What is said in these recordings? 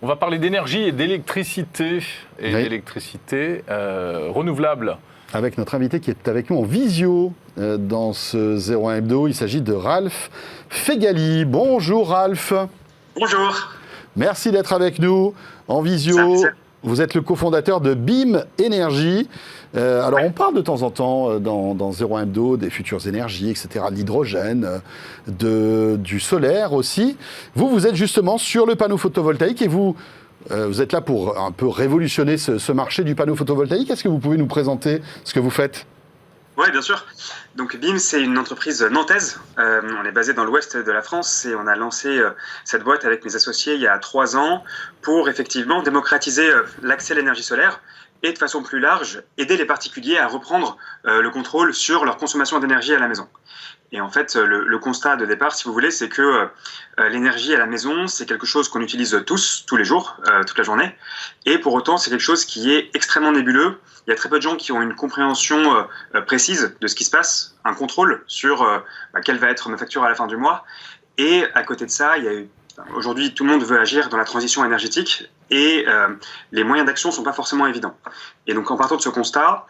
On va parler d'énergie et d'électricité, renouvelable. Avec notre invité qui est avec nous en visio dans ce 01 Hebdo, il s'agit de Ralph Fegali. Bonjour Ralph. Bonjour. Merci d'être avec nous en visio. Vous êtes le cofondateur de BIM Énergie. Alors on parle de temps en temps dans 01 Hebdo des futures énergies, etc., de l'hydrogène, du solaire aussi. Vous êtes justement sur le panneau photovoltaïque et vous êtes là pour un peu révolutionner ce marché du panneau photovoltaïque. Est-ce que vous pouvez nous présenter ce que vous faites ? Oui, bien sûr. Donc BIM, c'est une entreprise nantaise. On est basé dans l'ouest de la France et on a lancé cette boîte avec mes associés il y a 3 ans pour effectivement démocratiser l'accès à l'énergie solaire et de façon plus large, aider les particuliers à reprendre le contrôle sur leur consommation d'énergie à la maison. Et en fait, le constat de départ, si vous voulez, c'est que l'énergie à la maison, c'est quelque chose qu'on utilise tous les jours, toute la journée. Et pour autant, c'est quelque chose qui est extrêmement nébuleux. Il y a très peu de gens qui ont une compréhension précise de ce qui se passe, un contrôle sur quelle va être ma facture à la fin du mois. Et à côté de ça, aujourd'hui, tout le monde veut agir dans la transition énergétique et les moyens d'action ne sont pas forcément évidents. Et donc, en partant de ce constat,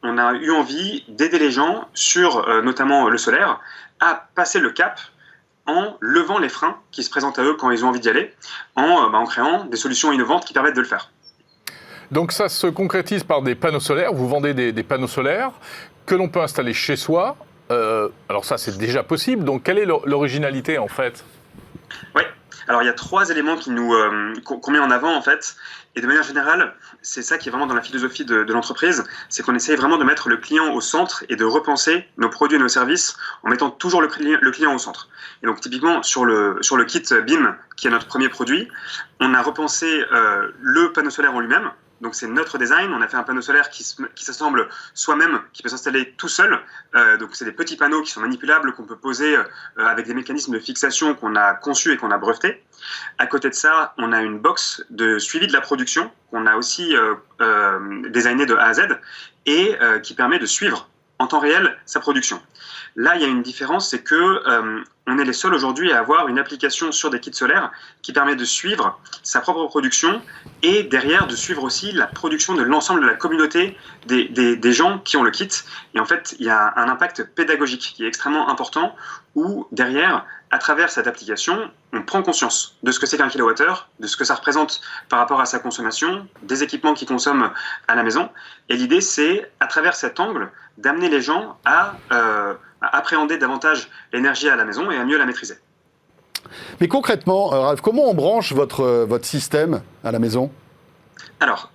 on a eu envie d'aider les gens sur notamment le solaire à passer le cap en levant les freins qui se présentent à eux quand ils ont envie d'y aller, en créant des solutions innovantes qui permettent de le faire. Donc ça se concrétise par des panneaux solaires. Vous vendez des panneaux solaires que l'on peut installer chez soi. Alors ça, c'est déjà possible. Donc quelle est l'originalité en fait ? Oui. Alors il y a 3 éléments qu'on met en avant en fait, et de manière générale, c'est ça qui est vraiment dans la philosophie de l'entreprise, c'est qu'on essaye vraiment de mettre le client au centre et de repenser nos produits et nos services en mettant toujours le client au centre. Et donc typiquement sur le kit BIM, qui est notre premier produit, on a repensé le panneau solaire en lui-même. Donc c'est notre design, on a fait un panneau solaire qui s'assemble soi-même, qui peut s'installer tout seul. Donc c'est des petits panneaux qui sont manipulables, qu'on peut poser avec des mécanismes de fixation qu'on a conçus et qu'on a brevetés. À côté de ça, on a une box de suivi de la production qu'on a aussi designée de A à Z et qui permet de suivre en temps réel sa production. Là, il y a une différence, c'est que on est les seuls aujourd'hui à avoir une application sur des kits solaires qui permet de suivre sa propre production et derrière de suivre aussi la production de l'ensemble de la communauté des gens qui ont le kit. Et en fait, il y a un impact pédagogique qui est extrêmement important où derrière, à travers cette application, on prend conscience de ce que c'est qu'un kilowattheure, de ce que ça représente par rapport à sa consommation, des équipements qu'il consomme à la maison. Et l'idée, c'est, à travers cet angle, d'amener les gens à appréhender davantage l'énergie à la maison et à mieux la maîtriser. Mais concrètement, Ralph, comment on branche votre système à la maison ? Alors,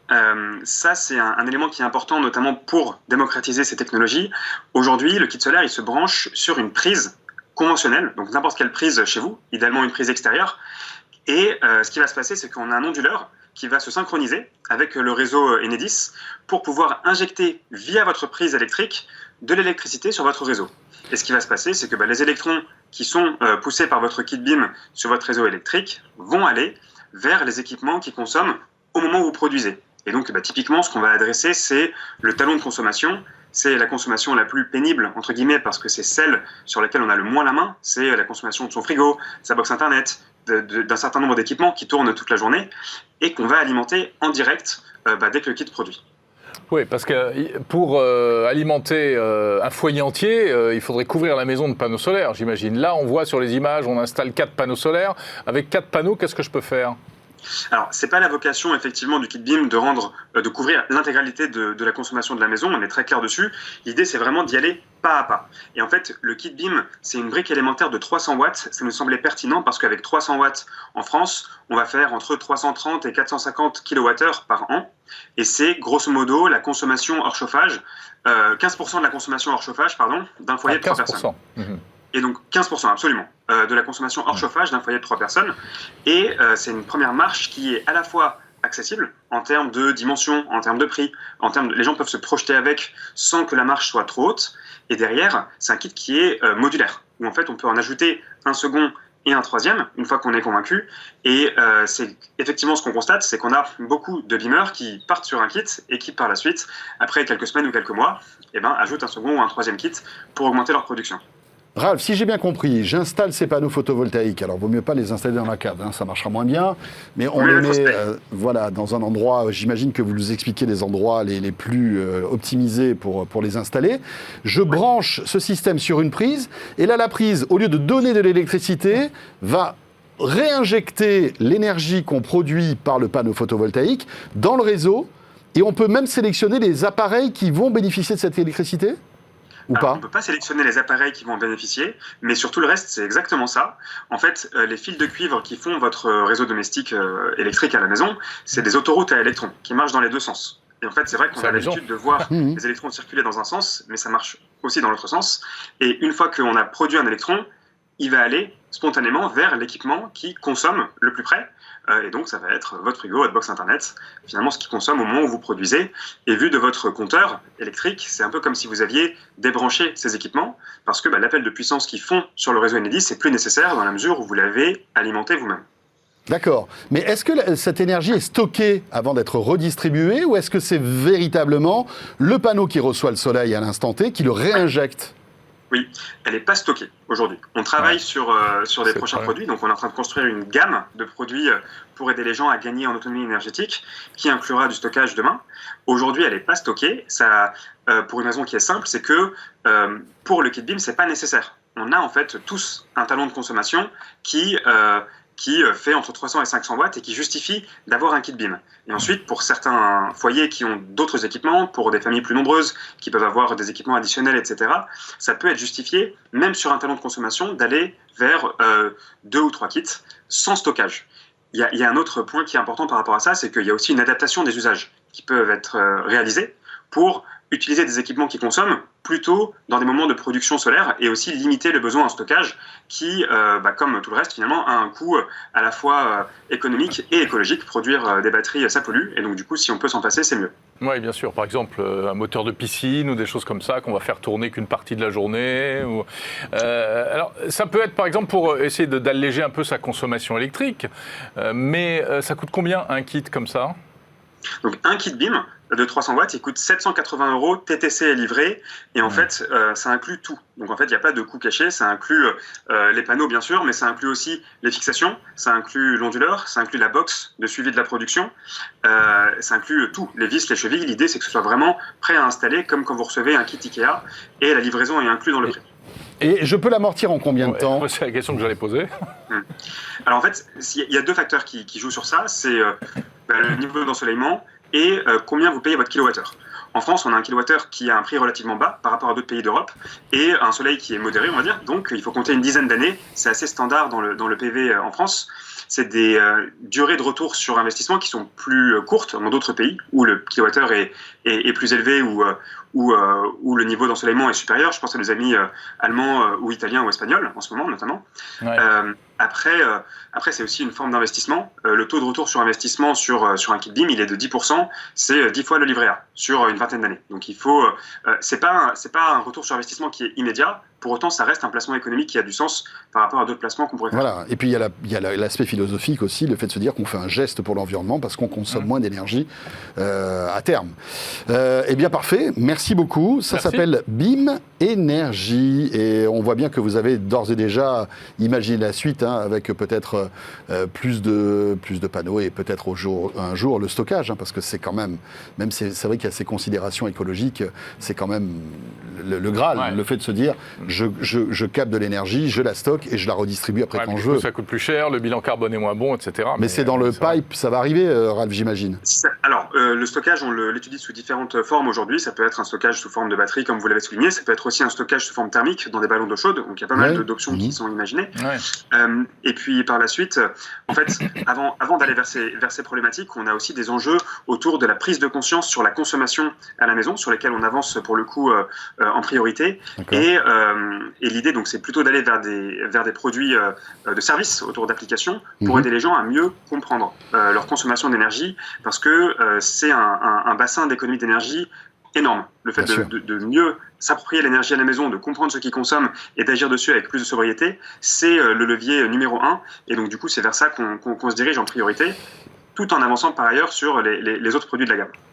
ça c'est un élément qui est important, notamment pour démocratiser ces technologies. Aujourd'hui, le kit solaire, il se branche sur une prise conventionnelle, donc n'importe quelle prise chez vous, idéalement une prise extérieure. Et ce qui va se passer, c'est qu'on a un onduleur qui va se synchroniser avec le réseau Enedis pour pouvoir injecter via votre prise électrique de l'électricité sur votre réseau. Et ce qui va se passer, c'est que les électrons qui sont poussés par votre kit BIM sur votre réseau électrique vont aller vers les équipements qui consomment au moment où vous produisez. Et donc, typiquement, ce qu'on va adresser, c'est le talon de consommation. C'est la consommation la plus pénible, entre guillemets, parce que c'est celle sur laquelle on a le moins la main. C'est la consommation de son frigo, sa box internet, d'un certain nombre d'équipements qui tournent toute la journée et qu'on va alimenter en direct dès que le kit produit. Oui, parce que pour alimenter un foyer entier, il faudrait couvrir la maison de panneaux solaires, j'imagine. Là, on voit sur les images, on installe 4 panneaux solaires. Avec 4 panneaux, qu'est-ce que je peux faire ? Alors, c'est pas la vocation effectivement du kit BIM de couvrir l'intégralité de la consommation de la maison, on est très clair dessus. L'idée, c'est vraiment d'y aller pas à pas. Et en fait, le kit BIM, c'est une brique élémentaire de 300 watts. Ça nous semblait pertinent parce qu'avec 300 watts en France, on va faire entre 330 et 450 kWh par an. Et c'est grosso modo la consommation hors chauffage, 15% de la consommation hors chauffage, d'un foyer de 3 personnes. Et donc 15%, absolument, de la consommation hors chauffage d'un foyer de 3 personnes. Et c'est une première marche qui est à la fois accessible en termes de dimension, en termes de prix, les gens peuvent se projeter avec sans que la marche soit trop haute. Et derrière, c'est un kit qui est modulaire, où en fait on peut en ajouter un second et un troisième, une fois qu'on est convaincu. Et c'est effectivement ce qu'on constate, c'est qu'on a beaucoup de BIMers qui partent sur un kit et qui par la suite, après quelques semaines ou quelques mois, ajoutent un second ou un troisième kit pour augmenter leur production. Ralph, si j'ai bien compris, j'installe ces panneaux photovoltaïques. Alors, vaut mieux pas les installer dans la cave, ça marchera moins bien. Mais on les met dans un endroit, j'imagine que vous nous expliquez les endroits les plus optimisés pour les installer. Je branche ce système sur une prise, et là, la prise, au lieu de donner de l'électricité, va réinjecter l'énergie qu'on produit par le panneau photovoltaïque dans le réseau, et on peut même sélectionner les appareils qui vont bénéficier de cette électricité ? On ne peut pas sélectionner les appareils qui vont en bénéficier, mais sur tout le reste, c'est exactement ça. En fait, les fils de cuivre qui font votre réseau domestique électrique à la maison, c'est des autoroutes à électrons qui marchent dans les deux sens. Et en fait, c'est vrai qu'on a l'habitude de voir les électrons circuler dans un sens, mais ça marche aussi dans l'autre sens. Et une fois qu'on a produit un électron, il va aller spontanément vers l'équipement qui consomme le plus près. Et donc, ça va être votre frigo, votre box internet, finalement ce qui consomme au moment où vous produisez. Et vu de votre compteur électrique, c'est un peu comme si vous aviez débranché ces équipements, parce que l'appel de puissance qu'ils font sur le réseau Enedis, c'est plus nécessaire dans la mesure où vous l'avez alimenté vous-même. D'accord. Mais est-ce que cette énergie est stockée avant d'être redistribuée, ou est-ce que c'est véritablement le panneau qui reçoit le soleil à l'instant T qui le réinjecte ? Oui, elle n'est pas stockée aujourd'hui. On travaille sur des prochains produits, donc on est en train de construire une gamme de produits pour aider les gens à gagner en autonomie énergétique, qui inclura du stockage demain. Aujourd'hui, elle n'est pas stockée, ça, pour une raison qui est simple, c'est que pour le kit BIM, ce n'est pas nécessaire. On a en fait tous un talon de consommation qui fait entre 300 et 500 watts et qui justifie d'avoir un kit BIM. Et ensuite, pour certains foyers qui ont d'autres équipements, pour des familles plus nombreuses qui peuvent avoir des équipements additionnels, etc., ça peut être justifié, même sur un talon de consommation, d'aller vers 2 ou 3 kits sans stockage. Il y a un autre point qui est important par rapport à ça, c'est qu'il y a aussi une adaptation des usages qui peuvent être réalisés pour utiliser des équipements qui consomment plutôt dans des moments de production solaire et aussi limiter le besoin en stockage qui, comme tout le reste finalement, a un coût à la fois économique et écologique. Produire des batteries, ça pollue, et donc du coup, si on peut s'en passer, c'est mieux. Oui, bien sûr. Par exemple, un moteur de piscine ou des choses comme ça qu'on va faire tourner qu'une partie de la journée. Alors, ça peut être par exemple pour essayer d'alléger un peu sa consommation électrique, mais ça coûte combien un kit comme ça ? Donc un kit BIM de 300 watts, il coûte 780 € TTC et livré, et en fait, ça inclut tout. Donc en fait, il n'y a pas de coût caché, ça inclut les panneaux bien sûr, mais ça inclut aussi les fixations, ça inclut l'onduleur, ça inclut la box de suivi de la production, ça inclut tout, les vis, les chevilles. L'idée, c'est que ce soit vraiment prêt à installer, comme quand vous recevez un kit Ikea, et la livraison est inclue dans le prix. Et je peux l'amortir en combien de temps ? C'est la question que j'allais poser. Alors en fait, il y a deux facteurs qui jouent sur ça, c'est le niveau d'ensoleillement et combien vous payez votre kilowattheure. En France, on a un kilowattheure qui a un prix relativement bas par rapport à d'autres pays d'Europe et un soleil qui est modéré, on va dire. Donc il faut compter une dizaine d'années, c'est assez standard dans le PV en France. C'est des durées de retour sur investissement qui sont plus courtes dans d'autres pays où le kilowattheure est plus élevé, où le niveau d'ensoleillement est supérieur. Je pense à nos amis allemands ou italiens ou espagnols en ce moment notamment. Ouais. Après, c'est aussi une forme d'investissement. Le taux de retour sur investissement sur un kit BIM, il est de 10%. C'est 10 fois le livret A sur une vingtaine d'années. Donc il faut, c'est pas un retour sur investissement qui est immédiat. Pour autant, ça reste un placement économique qui a du sens par rapport à d'autres placements qu'on pourrait faire. Voilà. Et puis il y a l'aspect philosophique aussi, le fait de se dire qu'on fait un geste pour l'environnement parce qu'on consomme moins d'énergie à terme. Eh bien parfait, merci beaucoup. Ça s'appelle BIM Énergie et on voit bien que vous avez d'ores et déjà imaginé la suite avec peut-être plus de panneaux et peut-être un jour le stockage, parce que c'est quand même c'est vrai qu'il y a ces considérations écologiques, c'est quand même le Graal, le fait de se dire je capte de l'énergie, je la stocke et je la redistribue après quand je veux. Ça coûte plus cher, le bilan carbone est moins bon, etc. Mais c'est dans le pipe, ça va arriver, Ralph, j'imagine. Alors, le stockage, on l'étudie sous différentes formes aujourd'hui. Ça peut être un stockage sous forme de batterie, comme vous l'avez souligné. Ça peut être aussi un stockage sous forme thermique dans des ballons d'eau chaude. Donc, il y a pas mal d'options qui sont imaginées. Et puis, par la suite, en fait, avant d'aller vers ces problématiques, on a aussi des enjeux autour de la prise de conscience sur la consommation à la maison, sur lesquels on avance pour le coup en priorité. Et l'idée, donc, c'est plutôt d'aller vers des produits de services autour d'applications pour aider les gens à mieux comprendre leur consommation d'énergie, parce que c'est un bassin d'économie d'énergie énorme. Le fait de mieux s'approprier l'énergie à la maison, de comprendre ce qu'ils consomment et d'agir dessus avec plus de sobriété, c'est le levier numéro 1. Et donc, du coup, c'est vers ça qu'on se dirige en priorité, tout en avançant par ailleurs sur les autres produits de la gamme.